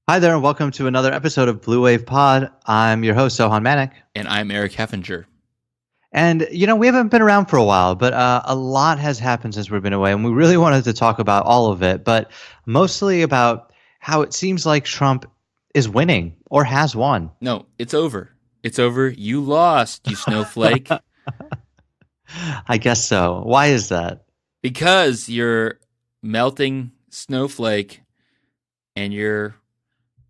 Hi there, and welcome to another episode of Blue Wave Pod. I'm your host, Sohan Manik. And I'm Eric Heffinger. And, we haven't been around for a while, but a lot has happened since we've been away. And we really wanted to talk about all of it, but mostly about how it seems like Trump is winning or has won. No, it's over. It's over. You lost, you snowflake, I guess so. Why is that? because you're melting snowflake and you're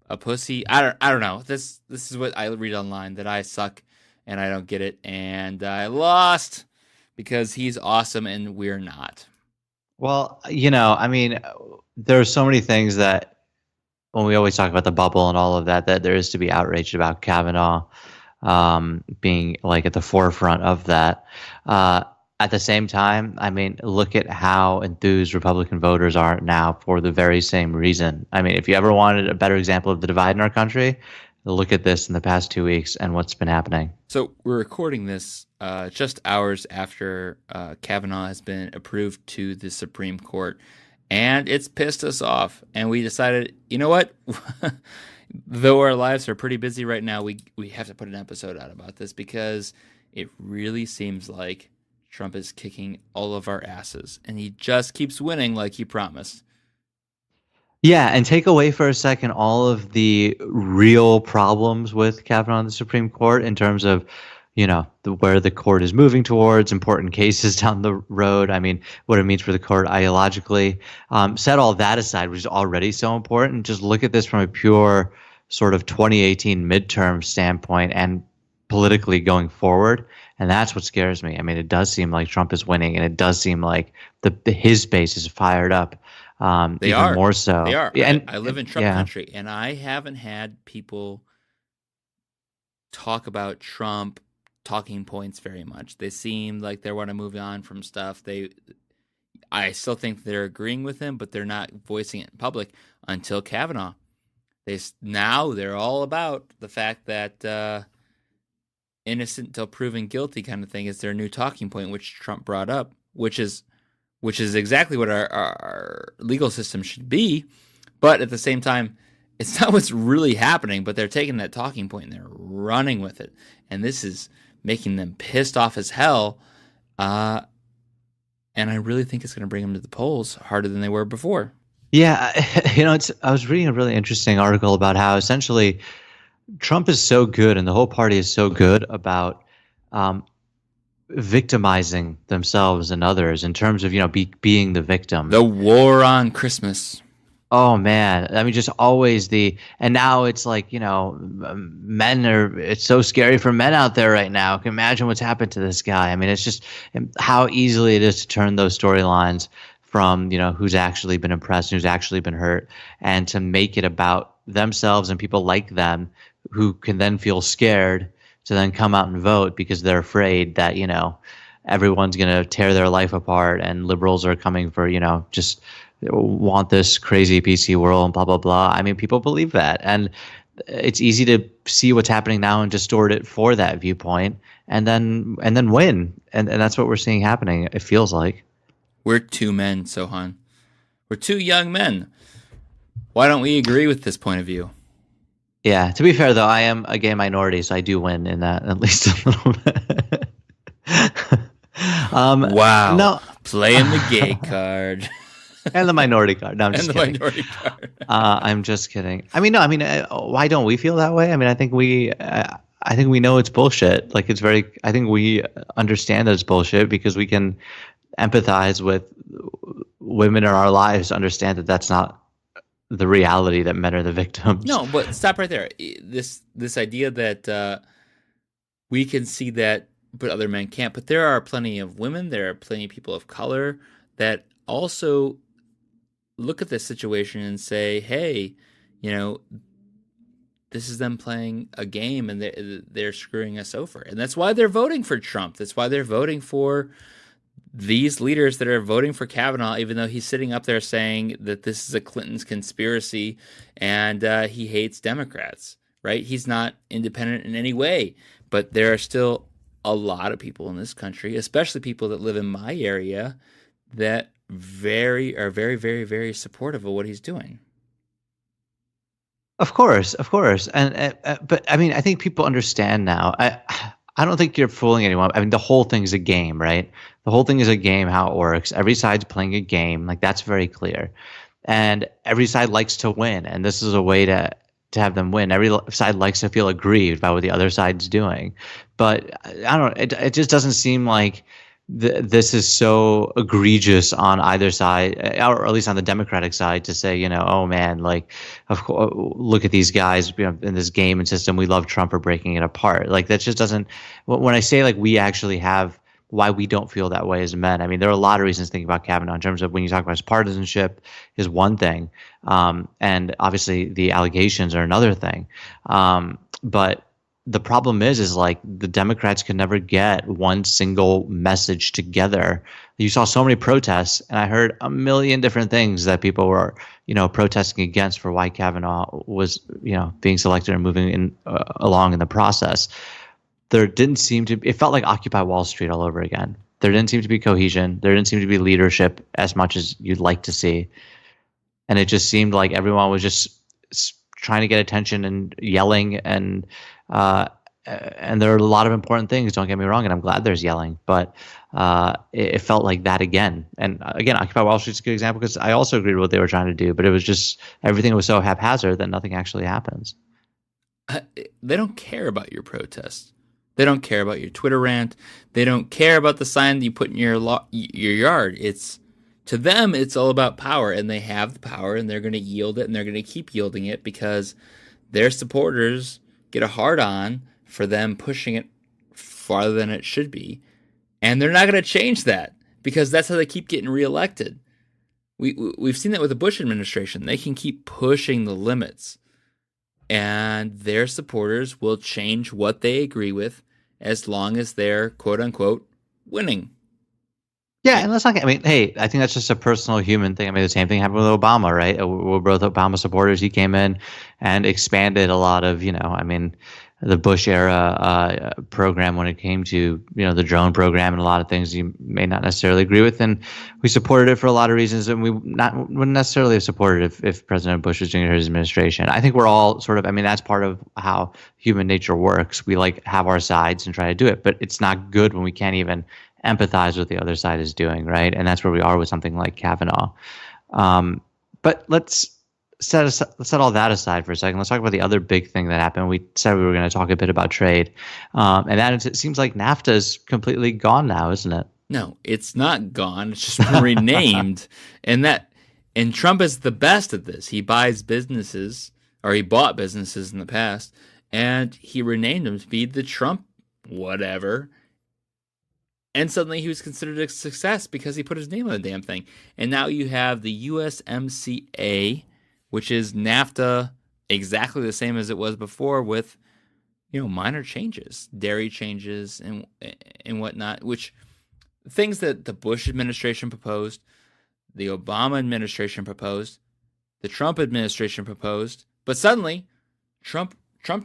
a pussy. I don't know. This is what I read online, that I suck and I don't get it, and I lost because he's awesome and we're not. Well, there are so many things that when we always talk about the bubble and all of that, that there is to be outraged about Kavanaugh being like at the forefront of that. At the same time, look at how enthused Republican voters are now for the very same reason. I mean, if you ever wanted a better example of the divide in our country, look at this in the past 2 weeks and what's been happening. So we're recording this just hours after Kavanaugh has been approved to the Supreme Court, and it's pissed us off. And we decided, you know what? Though our lives are pretty busy right now, we have to put an episode out about this because it really seems like Trump is kicking all of our asses, and he just keeps winning like he promised. Yeah, and take away for a second all of the real problems with Kavanaugh in the Supreme Court in terms of, where the court is moving towards, important cases down the road. I mean, what it means for the court ideologically. Set all that aside, which is already so important. Just look at this from a pure sort of 2018 midterm standpoint and politically going forward. And that's what scares me. I mean, it does seem like Trump is winning, and it does seem like his base is fired up. They Even are. more so. They are. Yeah, I live in Trump yeah. country, and I haven't had people talk about Trump talking points very much. They seem like they want to move on from stuff. I still think they're agreeing with him, but they're not voicing it in public until Kavanaugh. Now they're all about the fact that innocent until proven guilty kind of thing is their new talking point, which Trump brought up, which is exactly what our legal system should be. But at the same time, it's not what's really happening, but they're taking that talking point and they're running with it. And this is making them pissed off as hell. And I really think it's going to bring them to the polls harder than they were before. Yeah, I was reading a really interesting article about how essentially Trump is so good and the whole party is so good about victimizing themselves and others in terms of, being the victim. The war on Christmas. Oh man, I mean, just always and now it's like, it's so scary for men out there right now. Can you imagine what's happened to this guy? I mean, it's just how easily it is to turn those storylines from, who's actually been impressed, who's actually been hurt, and to make it about themselves and people like them who can then feel scared to then come out and vote because they're afraid that, everyone's going to tear their life apart and liberals are coming for, just want this crazy PC world and blah, blah, blah. I mean, people believe that. And it's easy to see what's happening now and distort it for that viewpoint and then win. And that's what we're seeing happening, it feels like. We're two men, Sohan. We're two young men. Why don't we agree with this point of view? Yeah, to be fair, though, I am a gay minority, so I do win in that at least a little bit. Wow. No. Playing the gay card. And the minority card. No, I'm just and the kidding. minority card. I'm just kidding. I mean, no. I mean, why don't we feel that way? I mean, I think we know it's bullshit. Like it's very. I think we understand that it's bullshit because we can empathize with women in our lives. Understand that that's not the reality, that men are the victims. No, but stop right there. This idea that we can see that, but other men can't. But there are plenty of women. There are plenty of people of color that also look at this situation and say, hey, this is them playing a game and they're screwing us over. And that's why they're voting for Trump. That's why they're voting for these leaders that are voting for Kavanaugh, even though he's sitting up there saying that this is a Clinton's conspiracy and he hates Democrats, right? He's not independent in any way. But there are still a lot of people in this country, especially people that live in my area, that are very, very, very supportive of what he's doing. Of course, and but I mean, I think people understand now. I don't think you're fooling anyone. I mean, the whole thing's a game, right? The whole thing is a game. How it works. Every side's playing a game. Like that's very clear, and every side likes to win, and this is a way to have them win. Every side likes to feel aggrieved by what the other side's doing, but I don't know. It just doesn't seem like this is so egregious on either side, or at least on the Democratic side, to say, oh man, like, of course, look at these guys, in this game and system. We love Trump for breaking it apart. Like that just doesn't. When I say like we actually have why we don't feel that way as men, I mean there are a lot of reasons to think about Kavanaugh in terms of when you talk about his partisanship is one thing, and obviously the allegations are another thing, but the problem is like the Democrats could never get one single message together. You saw so many protests, and I heard a million different things that people were, protesting against for why Kavanaugh was, being selected and moving in along in the process. There didn't seem to. It felt like Occupy Wall Street all over again. There didn't seem to be cohesion. There didn't seem to be leadership as much as you'd like to see, and it just seemed like everyone was just trying to get attention and yelling and there are a lot of important things, don't get me wrong, and I'm glad there's yelling, but it felt like that again. And again, Occupy Wall Street's a good example because I also agreed with what they were trying to do, but it was just everything was so haphazard that nothing actually happens. They don't care about your protest. They don't care about your Twitter rant. They don't care about the sign that you put in your yard. To them, it's all about power, and they have the power, and they're going to yield it, and they're going to keep yielding it because their supporters get a hard-on for them pushing it farther than it should be. And they're not going to change that because that's how they keep getting reelected. We've seen that with the Bush administration. They can keep pushing the limits, and their supporters will change what they agree with as long as they're, quote-unquote, winning. Yeah, and let's not. I mean, hey, I think that's just a personal human thing. I mean, the same thing happened with Obama, right? We're both Obama supporters. He came in and expanded a lot of, I mean, the Bush era program when it came to, the drone program and a lot of things you may not necessarily agree with, and we supported it for a lot of reasons, and we wouldn't necessarily have supported it if President Bush was doing his administration. I think we're all sort of. I mean, that's part of how human nature works. We like have our sides and try to do it, but it's not good when we can't even empathize with what the other side is doing, right? And that's where we are with something like Kavanaugh. But let's set all that aside for a second. Let's talk about the other big thing that happened. We said we were going to talk a bit about trade, and that is, it seems like NAFTA is completely gone now, isn't it? No, it's not gone. It's just been renamed, and Trump is the best at this. He buys businesses, or he bought businesses in the past, and he renamed them to be the Trump whatever. And suddenly he was considered a success because he put his name on the damn thing. And now you have the USMCA, which is NAFTA, exactly the same as it was before, with minor changes, dairy changes and whatnot, which things that the Bush administration proposed, the Obama administration proposed, the Trump administration proposed, but suddenly Trump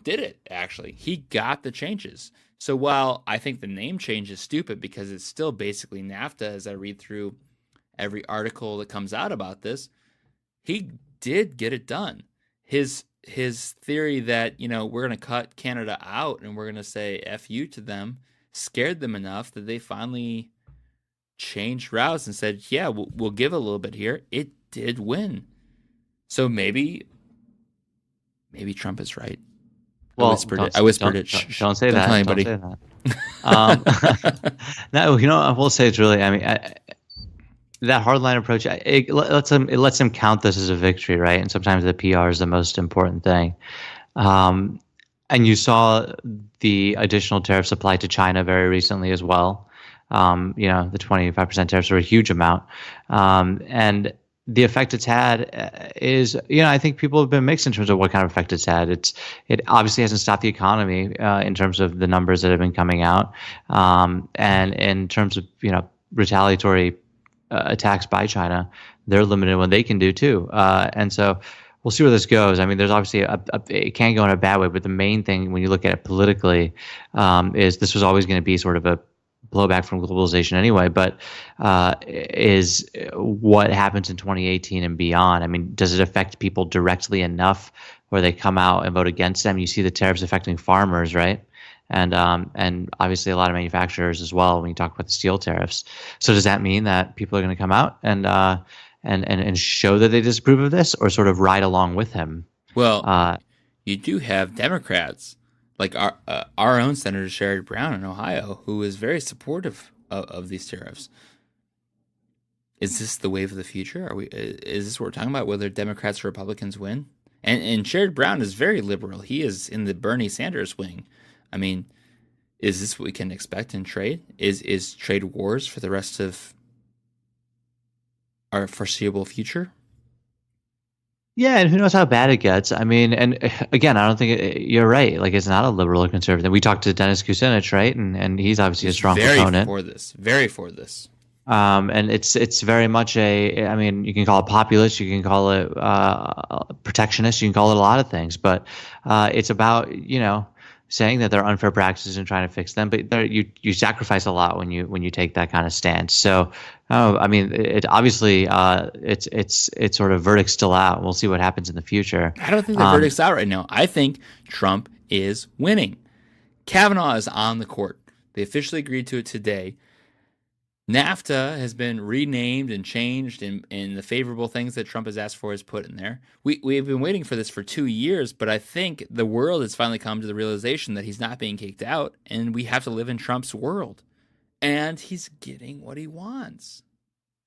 did it. Actually, he got the changes. So while I think the name change is stupid because it's still basically NAFTA, as I read through every article that comes out about this, he did get it done. His theory that, we're going to cut Canada out and we're going to say F you to them scared them enough that they finally changed routes and said, yeah, we'll give a little bit here. It did win. So maybe Trump is right. Well, I whispered it. Don't say that. Tell anybody. Don't say that. No, I will say it's really. I mean, that hardline approach. It lets him count this as a victory, right? And sometimes the PR is the most important thing. And you saw the additional tariffs applied to China very recently as well. The 25% tariffs are a huge amount, and the effect it's had is, I think people have been mixed in terms of what kind of effect it's had. It obviously hasn't stopped the economy in terms of the numbers that have been coming out, and in terms of retaliatory attacks by China, they're limited what they can do too, and so we'll see where this goes. I mean, there's obviously it can go in a bad way, but the main thing when you look at it politically is this was always going to be sort of a blowback from globalization anyway, but is what happens in 2018 and beyond. I mean, does it affect people directly enough where they come out and vote against them? You see the tariffs affecting farmers, right? And obviously a lot of manufacturers as well when you talk about the steel tariffs. So does that mean that people are going to come out and show that they disapprove of this, or sort of ride along with him? Well, you do have Democrats like our own Senator Sherrod Brown in Ohio, who is very supportive of these tariffs. Is this the wave of the future? Is this what we're talking about? Whether Democrats or Republicans win? And Sherrod Brown is very liberal. He is in the Bernie Sanders wing. I mean, is this what we can expect in trade? Is trade wars for the rest of our foreseeable future? Yeah, and who knows how bad it gets. I mean, and again, I don't think you're right. Like, it's not a liberal or conservative. We talked to Dennis Kucinich, right? And he's obviously a strong proponent. Very for this. And it's very much I mean, you can call it populist, you can call it protectionist, you can call it a lot of things, but it's about, saying that there are unfair practices and trying to fix them, but you sacrifice a lot when you take that kind of stance. So, I mean, it obviously it's sort of verdict's still out. We'll see what happens in the future. I don't think the verdict's out right now. I think Trump is winning. Kavanaugh is on the court. They officially agreed to it today. NAFTA has been renamed and changed, and the favorable things that Trump has asked for is put in there. We've been waiting for this for 2 years, but I think the world has finally come to the realization that he's not being kicked out, and we have to live in Trump's world. And he's getting what he wants.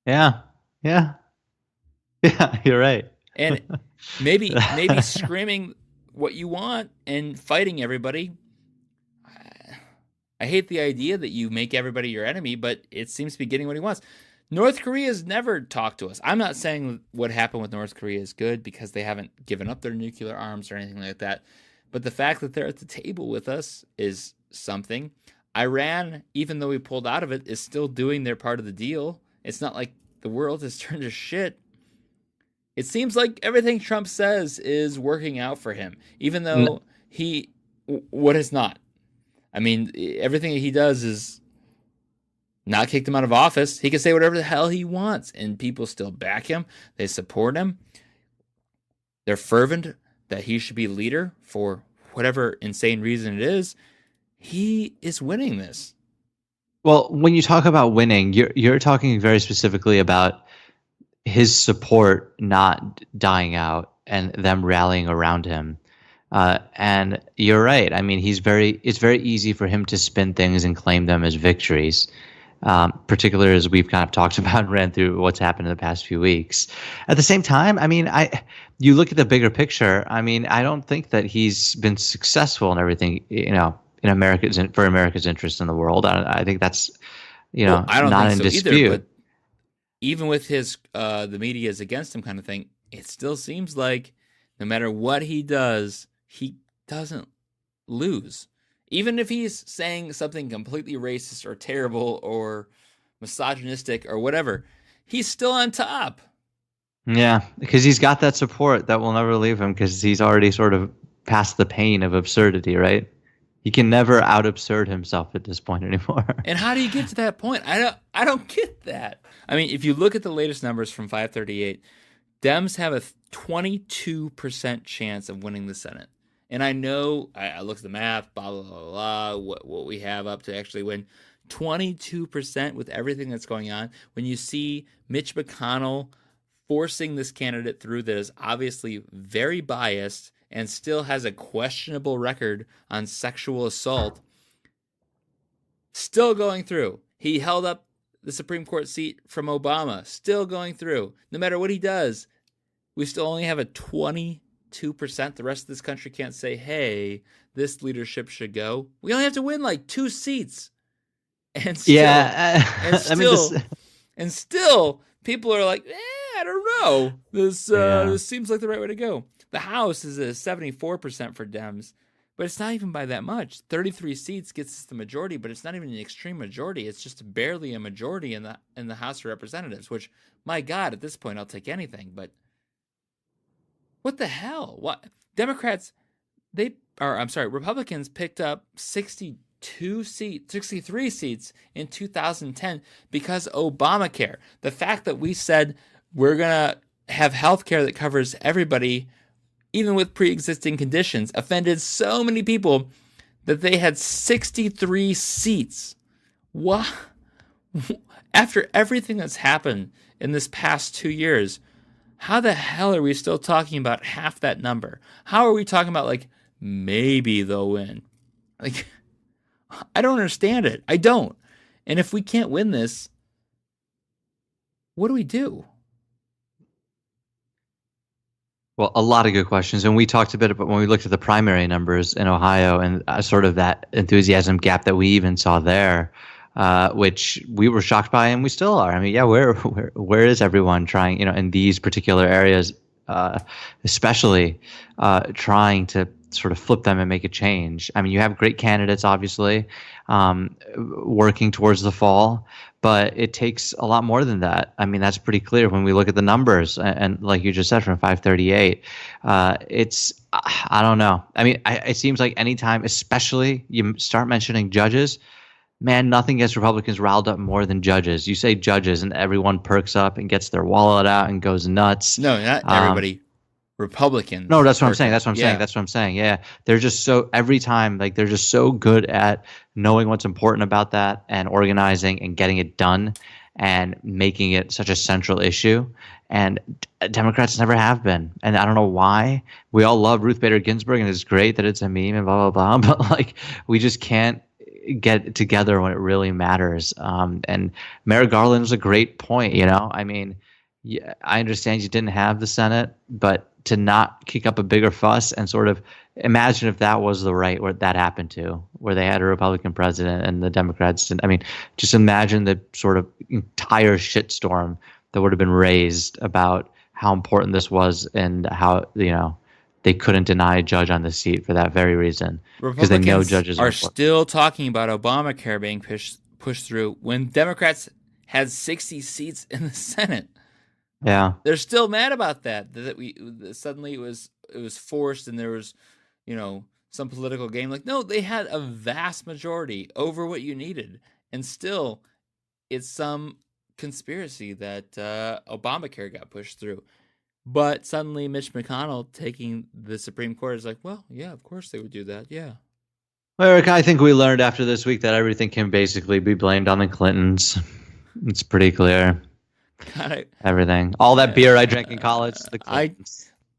Yeah, you're right. And maybe screaming what you want and fighting everybody. I hate the idea that you make everybody your enemy, but it seems to be getting what he wants. North Korea's never talked to us. I'm not saying what happened with North Korea is good because they haven't given up their nuclear arms or anything like that. But the fact that they're at the table with us is something. Iran, even though we pulled out of it, is still doing their part of the deal. It's not like the world has turned to shit. It seems like everything Trump says is working out for him, even though what is not. I mean, everything he does is not kick him out of office. He can say whatever the hell he wants, and people still back him. They support him. They're fervent that he should be leader for whatever insane reason it is. He is winning this. Well, when you talk about winning, you're talking very specifically about his support not dying out and them rallying around him. And you're right. I mean, it's very easy for him to spin things and claim them as victories, particularly as we've kind of talked about and ran through what's happened in the past few weeks. At the same time, I mean, you look at the bigger picture. I mean, I don't think that he's been successful in everything, in for America's interest in the world. I think that's, I don't not think in so dispute. either, but even with his the media is against him kind of thing, it still seems like no matter what he does, he doesn't lose. Even if he's saying something completely racist or terrible or misogynistic or whatever, he's still on top. Yeah, because he's got that support that will never leave him because he's already sort of past the pain of absurdity, right? He can never out-absurd himself at this point anymore. And how do you get to that point? I don't get that. I mean, if you look at the latest numbers from 538, Dems have a 22% chance of winning the Senate. And I know, I looked at the math, blah, blah, blah, blah, what we have up to actually win. 22% with everything that's going on. When you see Mitch McConnell forcing this candidate through that is obviously very biased and still has a questionable record on sexual assault, still going through. He held up the Supreme Court seat from Obama, still going through. No matter what he does, we still only have a 22%. The rest of this country can't say, hey, this leadership should go. We only have to win like 2 seats. And still, and still people are like, I don't know. This seems like the right way to go. The House is a 74% for Dems, but it's not even by that much. 33 seats gets us the majority, but it's not even an extreme majority. It's just barely a majority in the House of Representatives, which, my God, at this point, I'll take anything. But what the hell? What Republicans picked up 62 63 seats in 2010 because Obamacare. The fact that we said we're going to have health care that covers everybody, even with pre-existing conditions, offended so many people that they had 63 seats. What? After everything that's happened in this past 2 years, how the hell are we still talking about half that number? How are we talking about, like, maybe they'll win? Like, I don't understand it. I don't. And if we can't win this, what do we do? Well, a lot of good questions. And we talked a bit about when we looked at the primary numbers in Ohio and sort of that enthusiasm gap that we even saw there, which we were shocked by and we still are. I mean, yeah, where is everyone trying, in these particular areas, especially trying to sort of flip them and make a change? I mean, you have great candidates, obviously, working towards the fall, but it takes a lot more than that. I mean, that's pretty clear when we look at the numbers. And like you just said, from 538, I don't know. I mean, it seems like anytime, especially you start mentioning judges, man, nothing gets Republicans riled up more than judges. You say judges and everyone perks up and gets their wallet out and goes nuts. No, not everybody. Republicans. No, that's what I'm saying. That's what I'm saying. Yeah. They're just so, every time, like, they're just so good at knowing what's important about that and organizing and getting it done and making it such a central issue. And Democrats never have been. And I don't know why. We all love Ruth Bader Ginsburg and it's great that it's a meme and blah, blah, blah. But, like, we just can't get it together when it really matters. And Merrick Garland was a great point, I mean, yeah, I understand you didn't have the Senate, but to not kick up a bigger fuss and sort of imagine if that was the right where that happened to, where they had a Republican president and the Democrats didn't. I mean, just imagine the sort of entire shitstorm that would have been raised about how important this was and how, they couldn't deny a judge on the seat for that very reason. Because they know judges are still talking about Obamacare being pushed through when Democrats had 60 seats in the Senate. Yeah, they're still mad about that. Suddenly it was forced, and there was, some political game. Like, no, they had a vast majority over what you needed, and still, it's some conspiracy that Obamacare got pushed through. But suddenly, Mitch McConnell taking the Supreme Court is like, well, yeah, of course they would do that. Yeah. Well, Eric, I think we learned after this week that everything can basically be blamed on the Clintons. It's pretty clear. Everything. All that beer I drank in college. I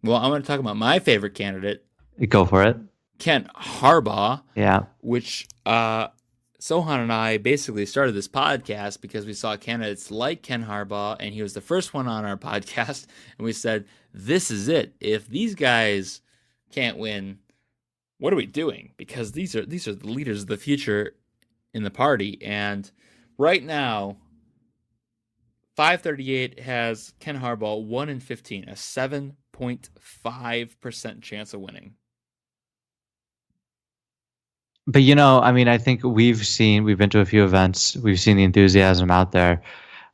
want to talk about my favorite candidate. Go for it. Ken Harbaugh. Yeah. Which Sohan and I basically started this podcast because we saw candidates like Ken Harbaugh, and he was the first one on our podcast. And we said, this is it. If these guys can't win, what are we doing? Because these are the leaders of the future in the party. And right now, 538 has Ken Harbaugh 1-15, a 7.5% chance of winning. But I mean, I think we've been to a few events. We've seen the enthusiasm out there.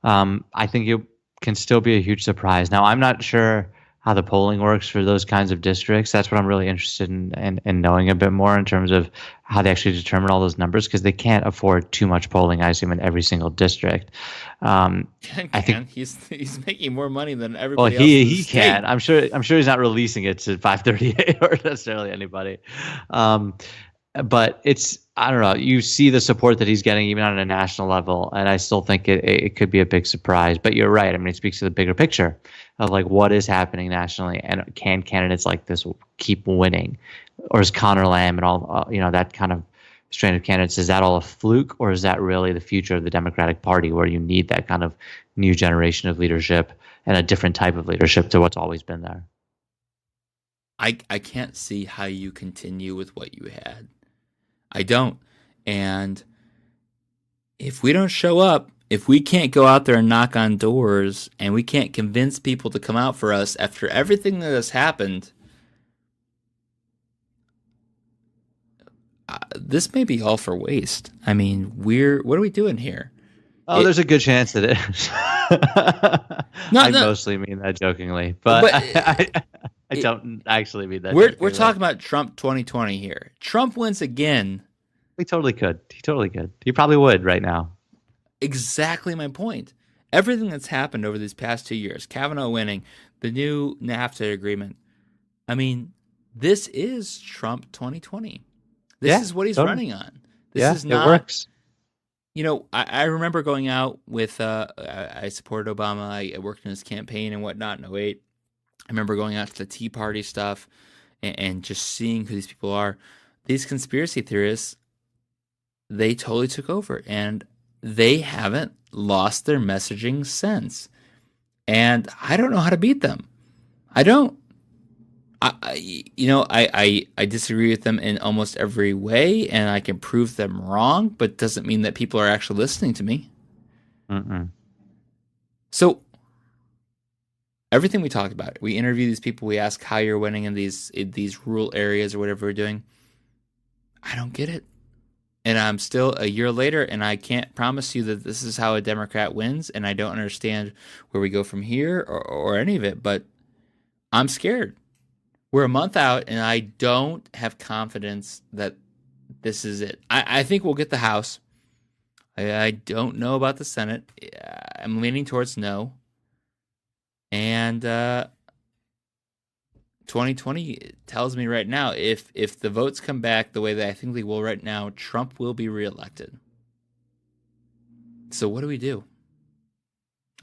I think it can still be a huge surprise. Now, I'm not sure how the polling works for those kinds of districts. That's what I'm really interested in knowing a bit more in terms of how they actually determine all those numbers, because they can't afford too much polling, I assume, in every single district. I think he's making more money than everybody else. Well, he can. I'm sure he's not releasing it to 538 or necessarily anybody. But I don't know. You see the support that he's getting even on a national level, and I still think it could be a big surprise. But you're right. I mean, it speaks to the bigger picture of like what is happening nationally, and can candidates like this keep winning, or is Conor Lamb and all that kind of strain of candidates, is that all a fluke, or is that really the future of the Democratic Party, where you need that kind of new generation of leadership and a different type of leadership to what's always been there? I can't see how you continue with what you had. I don't. And if we don't show up, if we can't go out there and knock on doors, and we can't convince people to come out for us after everything that has happened, this may be all for waste. I mean, what are we doing here? Oh, there's a good chance it is. I mostly mean that jokingly, but I don't actually mean that. We're talking about Trump 2020 here. Trump wins again. He totally could. He totally could. He probably would right now. Exactly my point. Everything that's happened over these past 2 years, Kavanaugh winning, the new NAFTA agreement. I mean, this is Trump 2020. This is what he's running on. This is not. It works. I remember going out with, I supported Obama. I worked in his campaign and whatnot in 2008. I remember going out to the Tea Party stuff and just seeing who these people are. These conspiracy theorists, they totally took over, and they haven't lost their messaging since. And I don't know how to beat them. I don't. I disagree with them in almost every way, and I can prove them wrong, but doesn't mean that people are actually listening to me. So everything we talked about, we interview these people, we ask how you're winning in these rural areas or whatever we're doing. I don't get it. And I'm still a year later, and I can't promise you that this is how a Democrat wins, and I don't understand where we go from here or any of it, but I'm scared. We're a month out, and I don't have confidence that this is it. I think we'll get the House. I don't know about the Senate. I'm leaning towards no. And 2020 tells me right now, if the votes come back the way that I think they will right now, Trump will be reelected. So what do we do?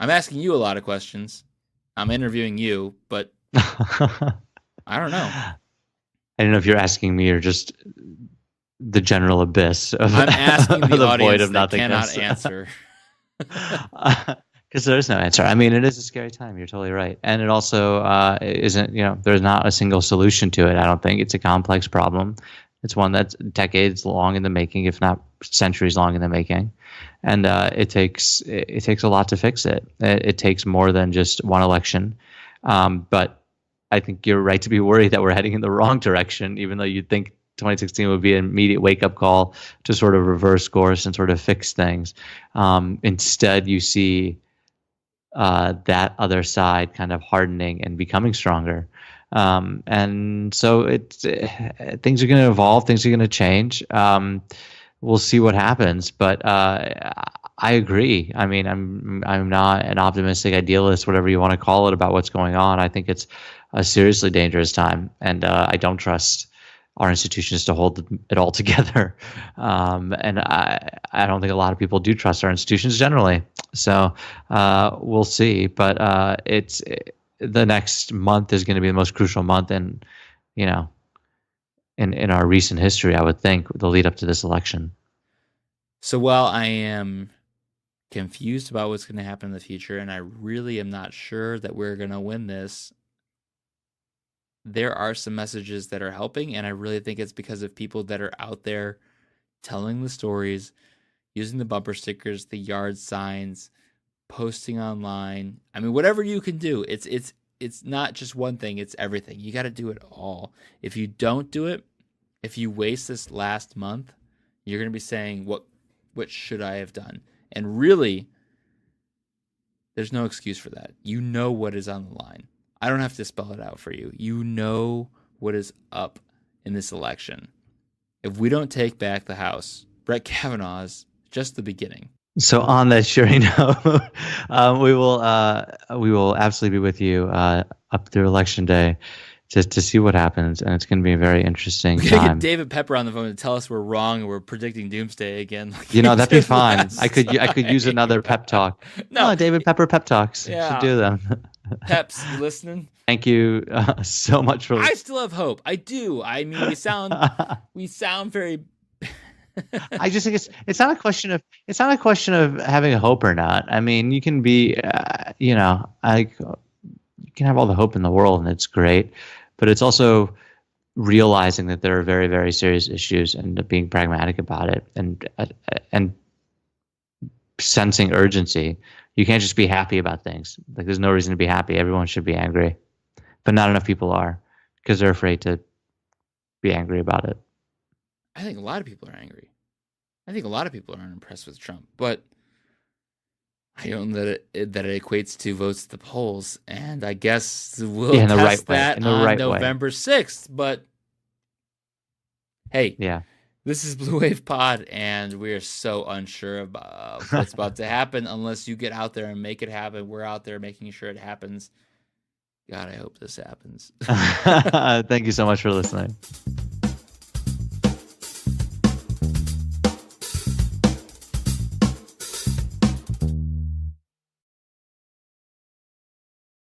I'm asking you a lot of questions. I'm interviewing you, but I don't know. I don't know if you're asking me or just the general abyss of I'm asking the audience void of that nothingness. cannot answer. Because there is no answer. I mean, it is a scary time. You're totally right. And it also isn't, there's not a single solution to it. I don't think it's a complex problem. It's one that's decades long in the making, if not centuries long in the making. And it takes a lot to fix it. It takes more than just one election. But I think you're right to be worried that we're heading in the wrong direction, even though you'd think 2016 would be an immediate wake-up call to sort of reverse course and sort of fix things. Instead, you see that other side kind of hardening and becoming stronger. And so things are going to evolve. Things are going to change. We'll see what happens. But I agree. I mean, I'm not an optimistic idealist, whatever you want to call it, about what's going on. I think it's a seriously dangerous time, and I don't trust our institutions to hold it all together. And I don't think a lot of people do trust our institutions generally. So we'll see. But the next month is going to be the most crucial month in our recent history, I would think, the lead up to this election. So while I am confused about what's going to happen in the future, and I really am not sure that we're going to win this, there are some messages that are helping, and I really think it's because of people that are out there telling the stories, using the bumper stickers, the yard signs, posting online. I mean, whatever you can do. It's not just one thing, it's everything. You got to do it all. If you don't do it, if you waste this last month, you're going to be saying, what should I have done? And really, there's no excuse for that. You know what is on the line. I don't have to spell it out for you. You know what is up in this election. If we don't take back the House, Brett Kavanaugh is just the beginning. So on that cheery note, we will absolutely be with you up through Election Day to see what happens, and it's going to be a very interesting time. Get David Pepper on the phone to tell us we're wrong and we're predicting doomsday again. That'd be fine. I could use another pep talk. No, David Pepper pep talks. Yeah. Should do them. Peps, you listening? Thank you so much for. I still have hope. I do. I mean, we sound very. I just think it's not a question of having a hope or not. I mean, you can be, you can have all the hope in the world, and it's great, but it's also realizing that there are very, very serious issues and being pragmatic about it, and sensing urgency. You can't just be happy about things. Like, there's no reason to be happy. Everyone should be angry, but not enough people are because they're afraid to be angry about it. I think a lot of people are angry. I think a lot of people are unimpressed with Trump, but I don't know that it equates to votes at the polls, and I guess we'll test that on November 6th. But hey, This is Blue Wave Pod, and we're so unsure about what's about to happen unless you get out there and make it happen. We're out there making sure it happens. God, I hope this happens. Thank you so much for listening.